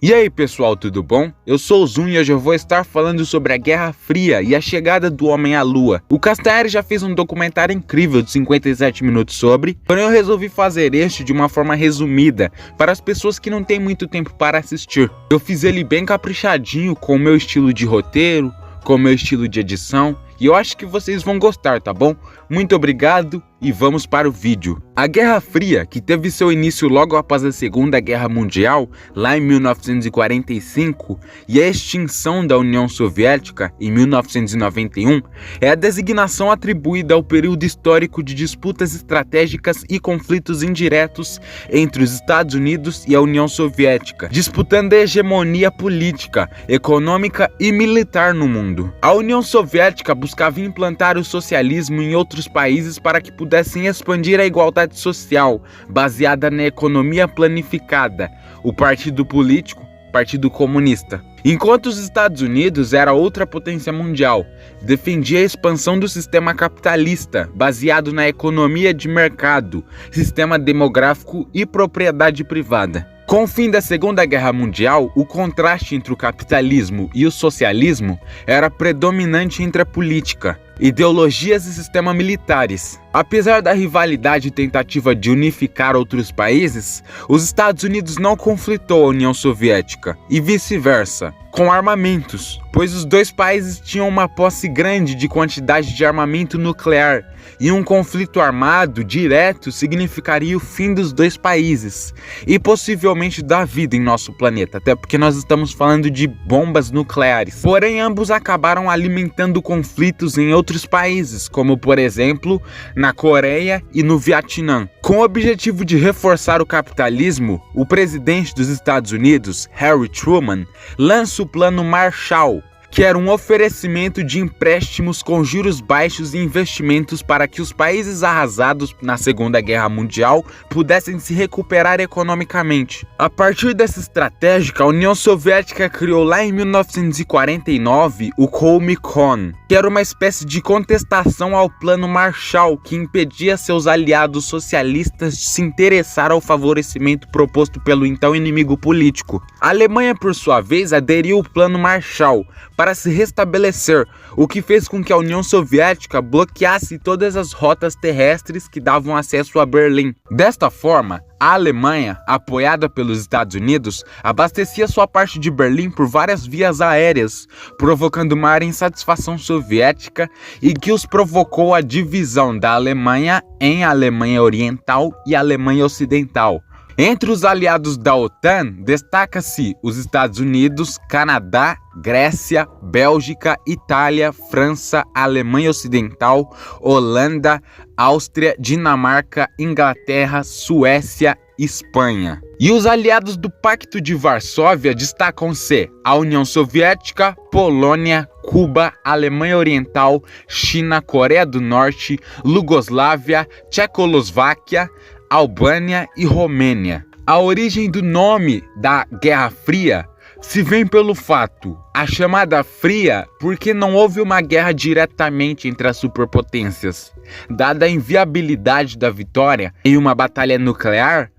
E aí pessoal, tudo bom? Eu sou o Zoom e hoje eu vou estar falando sobre a Guerra Fria e a chegada do homem à lua. O Castanheira já fez um documentário incrível de 57 minutos sobre, porém eu resolvi fazer este de uma forma resumida, para as pessoas que não têm muito tempo para assistir. Eu fiz ele bem caprichadinho, com o meu estilo de roteiro, com o meu estilo de edição, e eu acho que vocês vão gostar, tá bom? Muito obrigado e vamos para o vídeo. A Guerra Fria, que teve seu início logo após a Segunda Guerra Mundial, lá em 1945, e a extinção da União Soviética em 1991, é a designação atribuída ao período histórico de disputas estratégicas e conflitos indiretos entre os Estados Unidos e a União Soviética, disputando a hegemonia política, econômica e militar no mundo. A União Soviética buscava implantar o socialismo em outros países para que pudessem expandir a igualdade social, baseada na economia planificada, o partido político, Partido Comunista. Enquanto os Estados Unidos era outra potência mundial, defendia a expansão do sistema capitalista, baseado na economia de mercado, sistema demográfico e propriedade privada. Com o fim da Segunda Guerra Mundial, o contraste entre o capitalismo e o socialismo era predominante entre a política, ideologias e sistemas militares. Apesar da rivalidade e tentativa de unificar outros países, os Estados Unidos não conflitou a União Soviética, e vice-versa, com armamentos, pois os dois países tinham uma posse grande de quantidade de armamento nuclear, e um conflito armado direto significaria o fim dos dois países, e possivelmente da vida em nosso planeta, até porque nós estamos falando de bombas nucleares. Porém, ambos acabaram alimentando conflitos em outros países, como por exemplo, na Coreia e no Vietnã. Com o objetivo de reforçar o capitalismo, o presidente dos Estados Unidos, Harry Truman, lança o Plano Marshall, que era um oferecimento de empréstimos com juros baixos e investimentos para que os países arrasados na Segunda Guerra Mundial pudessem se recuperar economicamente. A partir dessa estratégia, a União Soviética criou lá em 1949 o Comecon, que era uma espécie de contestação ao Plano Marshall, que impedia seus aliados socialistas de se interessar ao favorecimento proposto pelo então inimigo político. A Alemanha, por sua vez, aderiu ao Plano Marshall para se restabelecer, o que fez com que a União Soviética bloqueasse todas as rotas terrestres que davam acesso a Berlim. Desta forma, a Alemanha, apoiada pelos Estados Unidos, abastecia sua parte de Berlim por várias vias aéreas, provocando maior insatisfação soviética e que os provocou a divisão da Alemanha em Alemanha Oriental e Alemanha Ocidental. Entre os aliados da OTAN, destaca-se os Estados Unidos, Canadá, Grécia, Bélgica, Itália, França, Alemanha Ocidental, Holanda, Áustria, Dinamarca, Inglaterra, Suécia, Espanha. E os aliados do Pacto de Varsóvia destacam-se a União Soviética, Polônia, Cuba, Alemanha Oriental, China, Coreia do Norte, Iugoslávia, Tchecoslováquia, Albânia e Romênia. A origem do nome da Guerra Fria se vem pelo fato, a chamada fria, porque não houve uma guerra diretamente entre as superpotências. Dada a inviabilidade da vitória em uma batalha nuclear,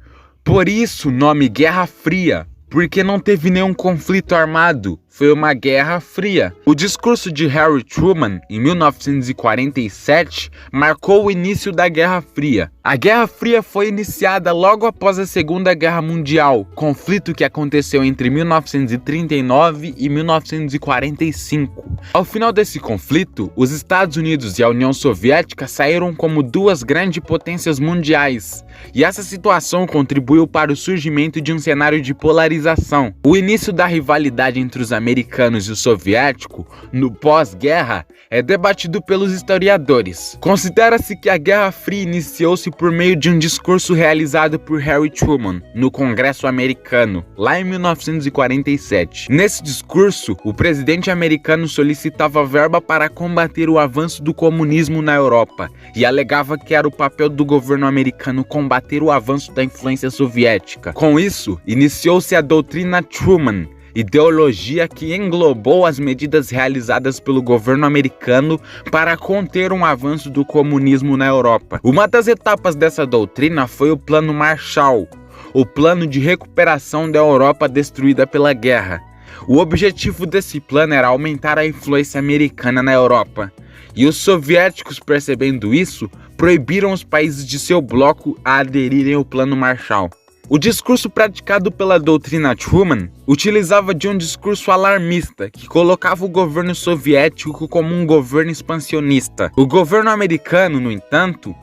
por isso o nome Guerra Fria, porque não teve nenhum conflito armado, foi uma guerra fria. O discurso de Harry Truman, em 1947, marcou o início da Guerra Fria. A Guerra Fria foi iniciada logo após a Segunda Guerra Mundial, conflito que aconteceu entre 1939 e 1945. Ao final desse conflito, os Estados Unidos e a União Soviética saíram como duas grandes potências mundiais, e essa situação contribuiu para o surgimento de um cenário de polarização. O início da rivalidade entre os americanos e o soviético, no pós-guerra, é debatido pelos historiadores. Considera-se que a Guerra Fria iniciou-se por meio de um discurso realizado por Harry Truman no Congresso americano, lá em 1947. Nesse discurso, o presidente americano solicitava verba para combater o avanço do comunismo na Europa e alegava que era o papel do governo americano combater o avanço da influência soviética. Com isso, iniciou-se a doutrina Truman, ideologia que englobou as medidas realizadas pelo governo americano para conter um avanço do comunismo na Europa. Uma das etapas dessa doutrina foi o Plano Marshall, o plano de recuperação da Europa destruída pela guerra. O objetivo desse plano era aumentar a influência americana na Europa, e os soviéticos, percebendo isso, proibiram os países de seu bloco a aderirem ao Plano Marshall. O discurso praticado pela doutrina Truman utilizava de um discurso alarmista que colocava o governo soviético como um governo expansionista. O governo americano, no entanto,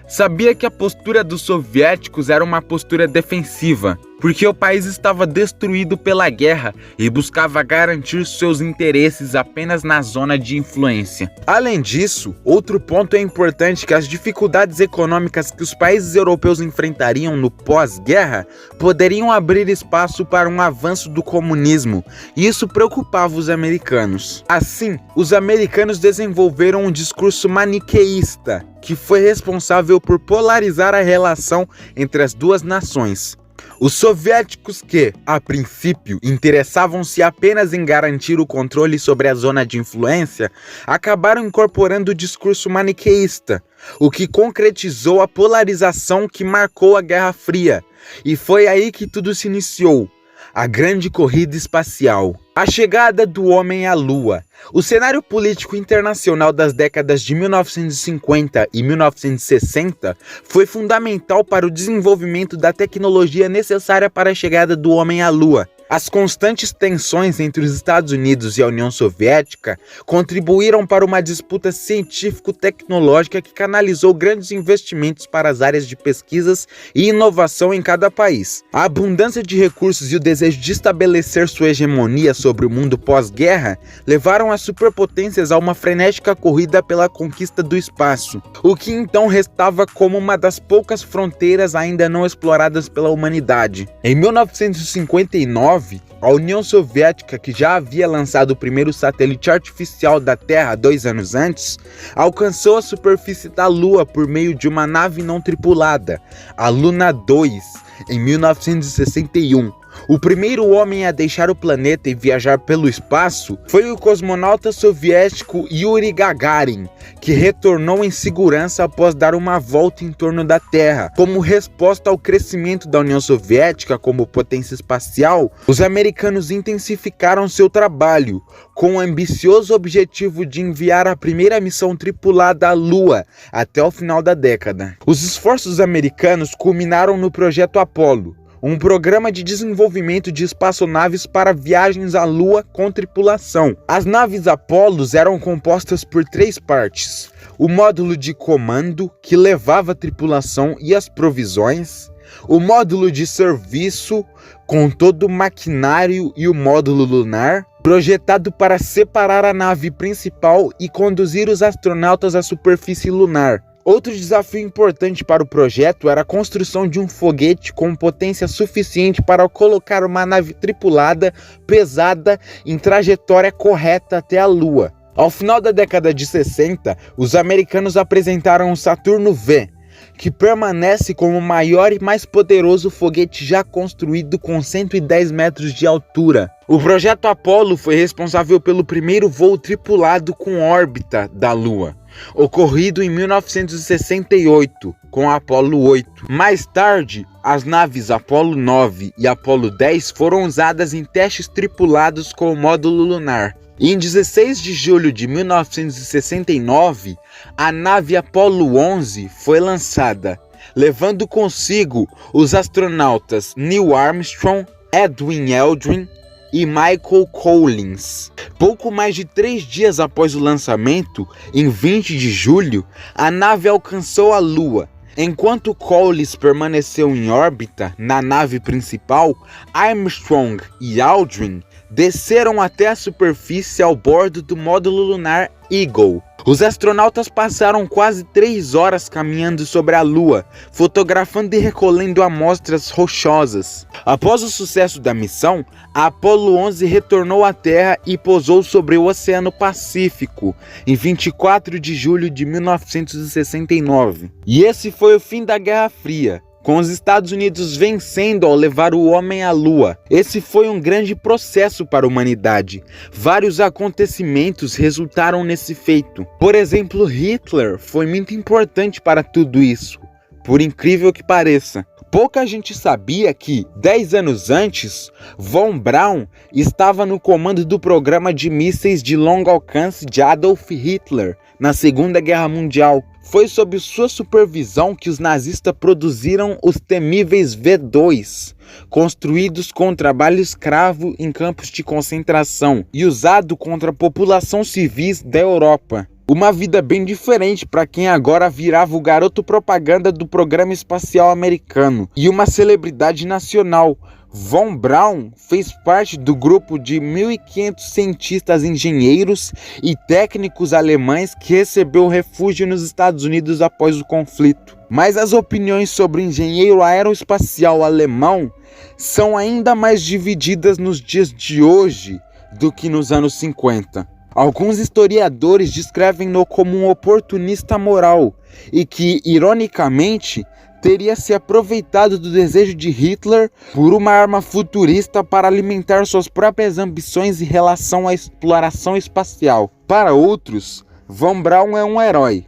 sabia que a postura dos soviéticos era uma postura defensiva, porque o país estava destruído pela guerra e buscava garantir seus interesses apenas na zona de influência. Além disso, outro ponto é importante que as dificuldades econômicas que os países europeus enfrentariam no pós-guerra poderiam abrir espaço para um avanço do comunismo, e isso preocupava os americanos. Assim, os americanos desenvolveram um discurso maniqueísta, que foi responsável por polarizar a relação entre as duas nações. Os soviéticos que, a princípio, interessavam-se apenas em garantir o controle sobre a zona de influência, acabaram incorporando o discurso maniqueísta, o que concretizou a polarização que marcou a Guerra Fria, e foi aí que tudo se iniciou. A grande corrida espacial. A chegada do homem à Lua. O cenário político internacional das décadas de 1950 e 1960 foi fundamental para o desenvolvimento da tecnologia necessária para a chegada do homem à Lua. As constantes tensões entre os Estados Unidos e a União Soviética contribuíram para uma disputa científico-tecnológica que canalizou grandes investimentos para as áreas de pesquisas e inovação em cada país. A abundância de recursos e o desejo de estabelecer sua hegemonia sobre o mundo pós-guerra levaram as superpotências a uma frenética corrida pela conquista do espaço, o que então restava como uma das poucas fronteiras ainda não exploradas pela humanidade. Em 1959, a União Soviética, que já havia lançado o primeiro satélite artificial da Terra 2 anos antes, alcançou a superfície da Lua por meio de uma nave não tripulada, a Luna 2, em 1961. O primeiro homem a deixar o planeta e viajar pelo espaço foi o cosmonauta soviético Yuri Gagarin, que retornou em segurança após dar uma volta em torno da Terra. Como resposta ao crescimento da União Soviética como potência espacial, os americanos intensificaram seu trabalho, com o ambicioso objetivo de enviar a primeira missão tripulada à Lua até o final da década. Os esforços americanos culminaram no Projeto Apollo, um programa de desenvolvimento de espaçonaves para viagens à Lua com tripulação. As naves Apollo eram compostas por 3 partes: o módulo de comando, que levava a tripulação e as provisões, o módulo de serviço, com todo o maquinário, e o módulo lunar, projetado para separar a nave principal e conduzir os astronautas à superfície lunar. Outro desafio importante para o projeto era a construção de um foguete com potência suficiente para colocar uma nave tripulada, pesada, em trajetória correta até a Lua. Ao final da década de 60, os americanos apresentaram o Saturno V, que permanece como o maior e mais poderoso foguete já construído, com 110 metros de altura. O projeto Apollo foi responsável pelo primeiro voo tripulado com órbita da Lua, ocorrido em 1968, com a Apollo 8. Mais tarde, as naves Apollo 9 e Apollo 10 foram usadas em testes tripulados com o módulo lunar. E em 16 de julho de 1969, a nave Apollo 11 foi lançada, levando consigo os astronautas Neil Armstrong, Edwin Aldrin e Michael Collins. Pouco mais de 3 dias após o lançamento, em 20 de julho, a nave alcançou a Lua. Enquanto Collins permaneceu em órbita na nave principal, Armstrong e Aldrin desceram até a superfície ao bordo do módulo lunar Eagle. Os astronautas passaram quase 3 horas caminhando sobre a Lua, fotografando e recolhendo amostras rochosas. Após o sucesso da missão, a Apollo 11 retornou à Terra e pousou sobre o Oceano Pacífico, em 24 de julho de 1969. E esse foi o fim da Guerra Fria, com os Estados Unidos vencendo ao levar o homem à Lua. Esse foi um grande processo para a humanidade. Vários acontecimentos resultaram nesse feito. Por exemplo, Hitler foi muito importante para tudo isso, por incrível que pareça. Pouca gente sabia que, 10 anos antes, Von Braun estava no comando do programa de mísseis de longo alcance de Adolf Hitler na Segunda Guerra Mundial. Foi sob sua supervisão que os nazistas produziram os temíveis V2, construídos com trabalho escravo em campos de concentração e usado contra a população civis da Europa. Uma vida bem diferente para quem agora virava o garoto propaganda do programa espacial americano e uma celebridade nacional. Von Braun fez parte do grupo de 1.500 cientistas, engenheiros e técnicos alemães que recebeu refúgio nos Estados Unidos após o conflito. Mas as opiniões sobre o engenheiro aeroespacial alemão são ainda mais divididas nos dias de hoje do que nos anos 50. Alguns historiadores descrevem-no como um oportunista moral e que, ironicamente, teria se aproveitado do desejo de Hitler por uma arma futurista para alimentar suas próprias ambições em relação à exploração espacial. Para outros, Von Braun é um herói,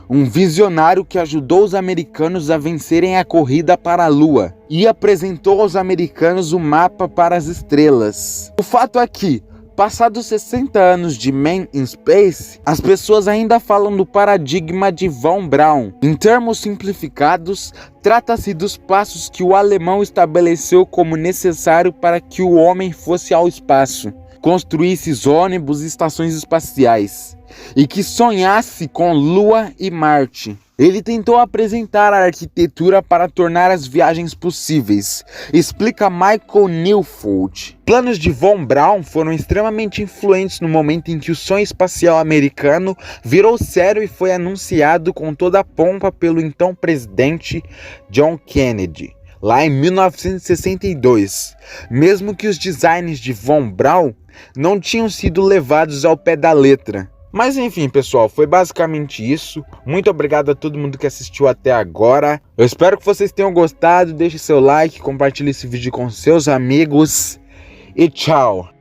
um visionário que ajudou os americanos a vencerem a corrida para a Lua e apresentou aos americanos o mapa para as estrelas. O fato é que, passados 60 anos de Man in Space, as pessoas ainda falam do paradigma de Von Braun. Em termos simplificados, trata-se dos passos que o alemão estabeleceu como necessário para que o homem fosse ao espaço, construísse ônibus e estações espaciais, e que sonhasse com Lua e Marte. Ele tentou apresentar a arquitetura para tornar as viagens possíveis, explica Michael Neufeld. Planos de Von Braun foram extremamente influentes no momento em que o sonho espacial americano virou sério e foi anunciado com toda a pompa pelo então presidente John Kennedy, lá em 1962, mesmo que os designs de Von Braun não tinham sido levados ao pé da letra. Mas enfim, pessoal, foi basicamente isso. Muito obrigado a todo mundo que assistiu até agora. Eu espero que vocês tenham gostado. Deixe seu like, compartilhe esse vídeo com seus amigos e tchau!